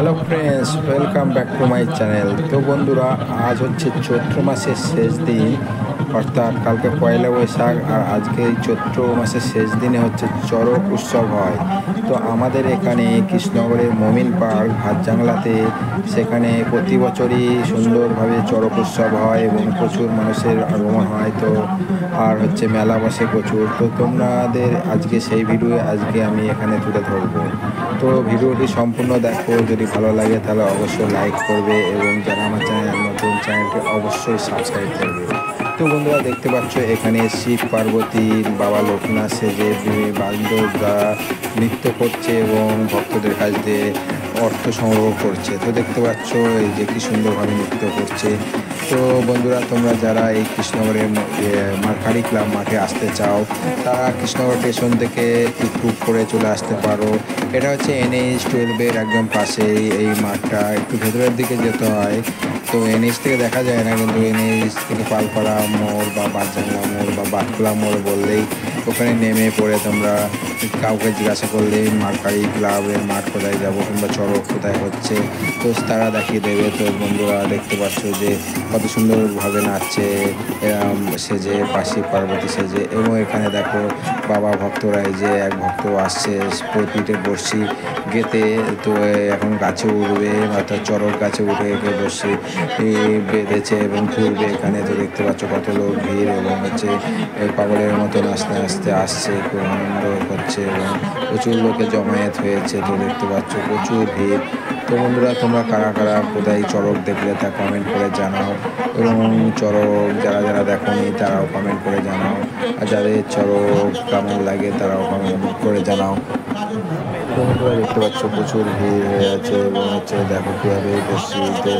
Hello friends, welcome back to my channel. তো বন্ধুরা, আজ হচ্ছে চৈত্র মাসের শেষ দিন, অর্থাৎ কালকে পয়লা বৈশাখ, আর আজকে এই চৈত্র মাসের শেষ দিনে হচ্ছে চড়ক উৎসব হয়। তো আমাদের এখানে কৃষ্ণনগরের মমিন পার্ক ভাতজাংলাতে সেখানে প্রতি বছরই সুন্দরভাবে চড়ক উৎসব হয় এবং প্রচুর মানুষের আগমন হয়। তো আর হচ্ছে মেলা বসে প্রচুর। তো তোমাদের আজকে সেই ভিডিও আজকে আমি এখানে তুলে ধরবো। তো ভিডিওটি সম্পূর্ণ দেখো, যদি ভালো লাগে তাহলে অবশ্যই লাইক করবে এবং যারা আমার নতুন চ্যানেলটি অবশ্যই সাবস্ক্রাইব করবে। তো বন্ধুরা, দেখতে পাচ্ছ এখানে শিব পার্বতী, বাবা লোকনাথ সেজে বান্ধবরা নৃত্য করছে এবং ভক্তদের কাছ দিয়ে অর্থ সংগ্রহ করছে। তো দেখতে পাচ্ছ এই যে কি সুন্দরভাবে নৃত্য করছে। তো বন্ধুরা, তোমরা যারা এই কৃষ্ণনগরের মার্কারি ক্লাব মাঠে আসতে চাও, তারা কৃষ্ণনগর স্টেশন থেকে টুকটুক করে চলে আসতে পারো। এটা হচ্ছে NH-12 একদম পাশেই এই মাঠটা। একটু ভেতরের দিকে যেতে হয়, তো NH থেকে দেখা যায় না, কিন্তু NH থেকে পালপাড়া মোড় বা বাদজাংলা মোড় বা বাটখোলা মোড় বললেই ওখানে নেমে পড়ে তোমরা কাউকে জিজ্ঞাসা করলে মার্কারি ক্লাবের মাঠ কোথায় যাবো কিংবা চড়ক কোথায় হচ্ছে, তো তারা দেখিয়ে দেবে। তো বন্ধুরা, দেখতে পাচ্ছ যে কত সুন্দরভাবে নাচছে সেজে, পাশি পার্বতী সেজে। এবং এখানে দেখো বাবা ভক্তরা, এই যে এক ভক্ত আসছে পিঠে বড়শি গেতে, তো এখন গাছে উঠবে, অর্থাৎ চড়ক গাছে উঠে একে বড়শি বেঁধেছে এবং ঘুরবে এখানে। তো দেখতে পাচ্ছ কত লোক ভিড় এবং হচ্ছে পাগলের মতো নাচতে নাচতে আসছে, খুব আনন্দ হচ্ছে এবং প্রচুর লোকে জমায়েত হয়েছে। তো দেখতে পাচ্ছ প্রচুর ভিড়। তো বন্ধুরা, তোমরা কারা কারা কোথায় চড়ক দেখলে তা কমেন্ট করে জানাও এবং চড়ক যারা যারা দেখোনি তারাও কমেন্ট করে জানাও, আর যাদের চড়ক কেমন লাগে তারাও কমেন্ট করে জানাও। তো বন্ধুরা, দেখতে পাচ্ছ প্রচুর ভিড় হয়ে আছে এবং হচ্ছে দেখো কীভাবে বসিতে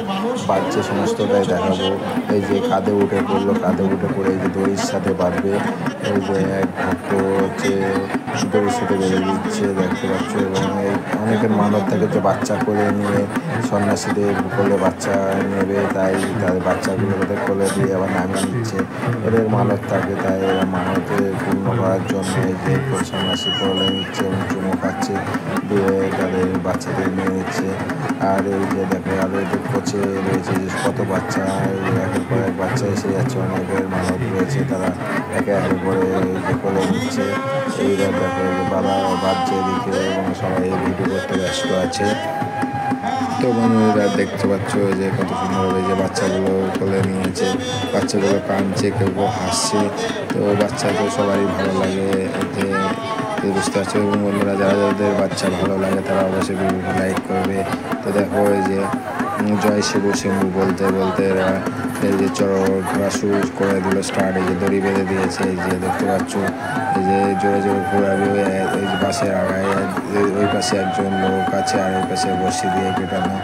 বাজছে, সমস্তটাই দেখাবো। এই যে কাঁধে উঠে পড়লো, কাঁধে উঠে পড়ে এই যে দড়ির সাথে বাঁধবে, এই যে এক ভক্ত হচ্ছে দড়ির সাথে বেঁধে দিচ্ছে, দেখতে পাচ্ছ। এবং এই অনেকের মানত থাকে যে বাচ্চা করে নিয়ে সন্ন্যাসীদের কোলে বাচ্চা নেবে, তাই তাদের বাচ্চাগুলো তাদের কোলে দিয়ে আবার নামিয়ে নিচ্ছে। এদের মানত থাকে, তাই এরা মানতে পূর্ণ করার জন্য এই যে সন্ন্যাসী কোলে নিচ্ছে এবং চুমো খাচ্ছে, দিয়ে তাদের বাচ্চাদের নিয়ে নিচ্ছে। আর এই যে দেখো আর এদের কোচে রয়েছে যে কত বাচ্চা, একের পর এক বাচ্চা এসে যাচ্ছে, অনেকের মানত রয়েছে, তারা একে একে করে কোলে নিচ্ছে। এইবার দেখো যে বাবা বাচ্চা এদিকে এবং সবাই ভিডিও করতে ব্যস্ত আছে। তো বন্ধুরা, দেখতে পাচ্ছ যে কত সুন্দরভাবে যে বাচ্চাগুলো কোলে নিয়েছে, বাচ্চাগুলো কাঁদছে, কেউ কেউ হাসছে। তো বাচ্চাকে সবারই ভালো লাগে, যে বুঝতে পারছো। এবং বন্ধুরা, যারা যাদের বাচ্চা ভালো লাগে তারা অবশ্যই ভিডিওটা লাইক করবে। তো দেখো এই যে জয় শিবু শিবু বলতে বলতে এরা এই যে চড়ক ঘোরা শুরু করে দিল, স্টার্ট। এই যে দড়ি বেঁধে দিয়েছে, এই যে দেখতে পাচ্ছ এই যে জোরে জোরে ঘোরাবে। এই যে পাশের আগায় ওই পাশে একজন লোক আছে, আর এই পাশে বসি দিয়ে কেটানো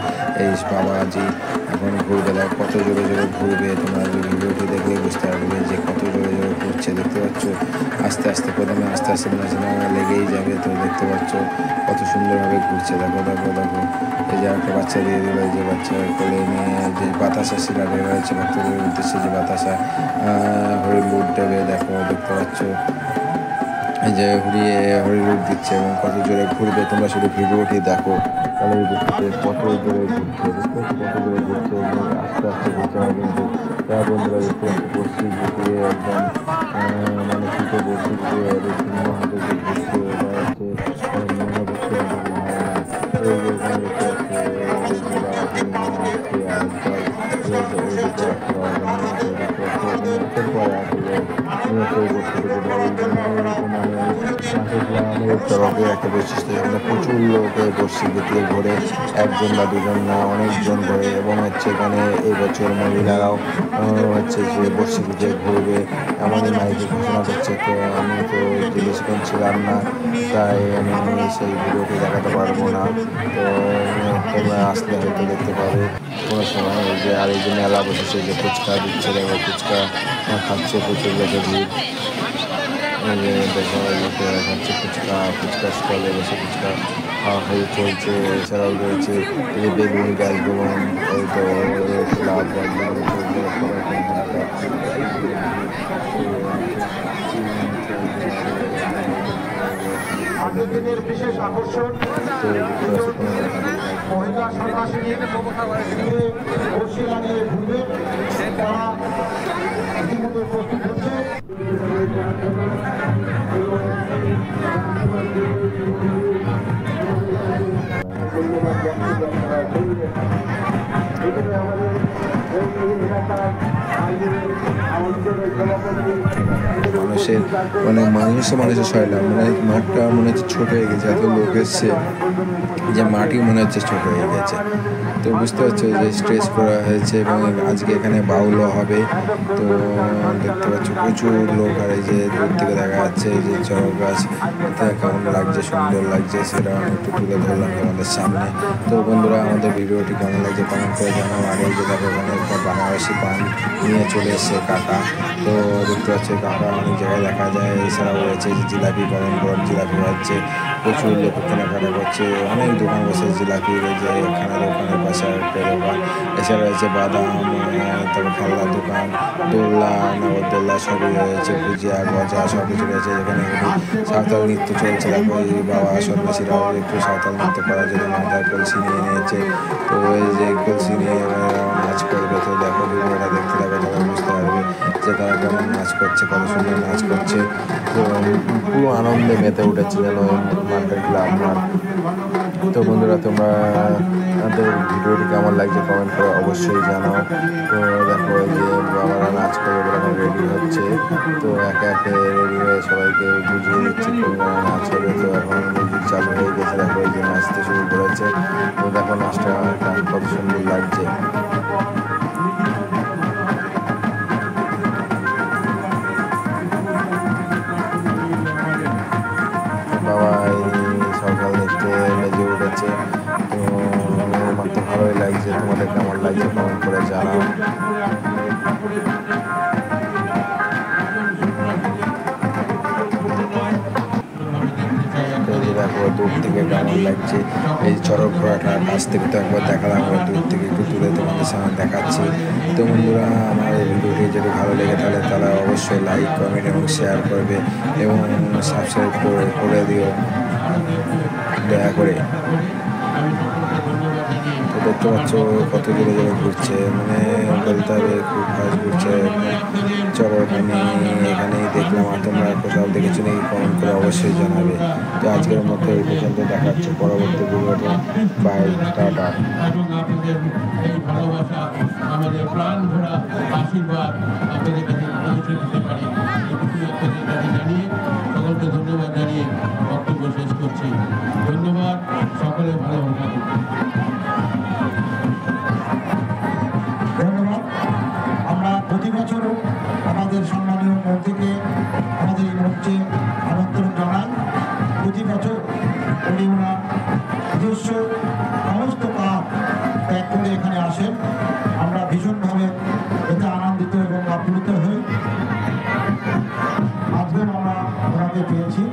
এই বাবাজি এখন ঘুরবে। দেখ কত জোরে জোরে ঘুরবে, তোমরা ভিডিওটি দেখলে বুঝতে পারবে যে কত জোরে জোরে ঘুরছে। দেখতে পাচ্ছ আস্তে আস্তে, প্রথমে আস্তে আস্তে নাচনা লেগেই যাবে। তো দেখতে পাচ্ছ কত সুন্দরভাবে ঘুরছে। দেখো দেখো দেখো, এই যে একটা বাচ্চা দিয়ে দিল, এই যে বাচ্চা কোলে নিয়ে যে বাতাসা শিলা বের হয়েছে ভক্তদের উদ্দেশ্যে, যে বাতাসা হরিলুট দেবে। দেখো দেখতে পাচ্ছ এই যে হরিলুট দিচ্ছে এবং কত জোরে ঘুরবে। তোমরা শুধু ভিডিওটি দেখো, তাহলে দেখতে কত জোরে ঘুরছে, কত জোরে ঘুরছে এবং আস্তে আস্তে ঘুরছে না। কিন্তু তারা বন্ধুরা দেখতে পাচ্ছে বসি ঘুরিয়ে একদম মানে পিঠে বসি ঘুরিয়ে ভিন্ন হাতে যে ঘুরছে, এটা হচ্ছে মহাভক্ত এই যে এখানে দেখতে পাচ্ছে চড়কে একটা বৈশিষ্ট্য, এখানে প্রচুর লোকে বর্ষি দিয়ে ঘোরে, একজন বা দুজন না, অনেকজন ঘোরে। এবং হচ্ছে এখানে এই বছর মহিলারাও হচ্ছে যে বর্ষি দিয়ে ঘুরবে এমনই মাইকে ঘোষণা করছে। তো আমি তো বেশিক্ষণ ছিলাম না, তাই আমি সেই ভিডিওটি দেখাতে পারবো না। তো তোমরা আসলে হয়তো দেখতে পাবে কোনো সময়। এই যে আর এই যে মেলা বসেছে, যে ফুচকা দিচ্ছে, দেখো ফুচকা খাচ্ছে প্রচুর লোকের ভিড়। এই যে দেখো খাচ্ছে ফুচকা, ফুচকা স্টলে বসে ফুচকা খাওয়া খাওয়ি চলছে। এছাড়াও রয়েছে এই যে বেলুন, গ্যাস বেলুন, এই তো লাভ আজকের দিনের বিশেষ আকর্ষণ মহিলা সন্ন্যাসিনী বসে লাগিয়ে ঘুরবে, তারা ইতিমধ্যে প্রস্তুত হচ্ছে। মানুষের মানুষের সয়লা মানে মাঠটা মনে হচ্ছে ছোট হয়ে গেছে, এত লোক এসছে যে মাটি মনে হচ্ছে ছোট হয়ে গেছে। তো বুঝতে পারছো যে স্টেজ করা হয়েছে এবং আজকে এখানে বাউল হবে। তো দেখতে পাচ্ছ প্রচুর লোক, আর এই যে দূর থেকে দেখা যাচ্ছে যে চড়ক গাছ, কেমন লাগছে, সুন্দর লাগছে, সেটা আমি একটু তুলে ধরলাম তোমাদের সামনে। তো বন্ধুরা, আমাদের ভিডিওটি কেমন লাগছে কমেন্ট করে জানাও। আর এই যে দেখো এখানে একটা বানারসি পান নিয়ে চলে এসছে কাকা। তো দেখতে পাচ্ছি কাকা অনেক জায়গায় দেখা যায়। এছাড়াও রয়েছে যে জিলাপি, গরম গরম জিলাপি হচ্ছে, প্রচুর লোক কেনাকাটা করছে, অনেক দোকান বসে জিলাপির, যে এখানে দোকানের পাশে একটা দোকান। এছাড়া রয়েছে বাদাম, তারপর খেলনার দোকান, দোলনা, নগরদোলনা সবই রয়েছে, ভুজিয়া, গজা সব কিছু রয়েছে। যেখানে সাঁওতাল নৃত্য চলছে। দেখো এই বাবা সন্ন্যাসীরাও একটু সাঁওতাল নৃত্য করার জন্য মাথায় কলসি নিয়ে নিয়েছে। তো এই যে কলসি নিয়ে নাচ করবে। তো দেখো ভিডিওটা দেখতে থাকো, তারা বুঝতে পারবে যে তারা কেমন নাচ করছে, কত সুন্দর নাচ করছে। তো পুরো আনন্দে মেতে উঠেছে যেন মার্কেট ক্লাব মাঠ। তো বন্ধুরা, তোমরা আমাদের ভিডিওটি কেমন লাগছে কমেন্ট করে অবশ্যই জানাও। তো দেখো এই যে বাবারা নাচ করে এখন রেডি হচ্ছে। তো একে একে রেডি হয়ে সবাইকে বুঝিয়ে দিচ্ছে কোন নাচ হবে। তো এখন মিউজিক চালু হয়ে গেছে, দেখো এই যে নাচতে শুরু করেছে। তো দেখো নাচটা কত সুন্দর লাগছে। বাবা সকাল দেখতে মেজে উঠেছে। তো আমার তো ভালোই লাগছে, তোমাদের কেমন লাগছে কমেন্ট করে জানাও। দেখো দূর থেকে কেমন লাগছে এই চড়ক ঘোড়াটা, কাছ থেকে তো একবার দেখালাম, দূর থেকে একটু তুলে তোমাদের সামনে দেখাচ্ছি। তো বন্ধুরা, আমার এই ভিডিওটি যদি ভালো লেগে তাহলে তারা অবশ্যই লাইক, কমেন্ট এবং শেয়ার করবে এবং সাবস্ক্রাইব করে দিও দয়া করে। তো দেখতে পাচ্ছ কত দূরে দূরে ঘুরছে, মানে বলতে হবে খুব ফাস্ট ঘুরছে। চড়ক আমি এখানেই দেখলাম, আর তোমরা কোথাও দেখেছো নাকি কমেন্ট করে অবশ্যই জানাবে। তো আজকের মতো এই পর্যন্ত দেখাচ্ছে পরবর্তী ভিডিওতে। Bye, ta ta. ভালোবাসা, আমাদের প্রাণ ভরা আশীর্বাদ আপনাদের কাছে পৌঁছে দিতে পারি, জানিয়ে সকলকে ধন্যবাদ জানিয়ে বক্তব্য শেষ করছি। ধন্যবাদ, সকলে ভালো থাকুন। ধন্যবাদ। আমরা প্রতি বছরও আমাদের সম্মানীয় মন্ত্রীকে আমাদের এই মঞ্চে আমন্ত্রণ জানাই। প্রতি বছর উনি ওনার নিজস্ব সমস্ত কাজ ত্যাগ করে এখানে আসেন। আমরা ভীষণভাবে এতে আনন্দিত এবং আপ্লুত হই। আজকেও আমরা ওনাকে পেয়েছি।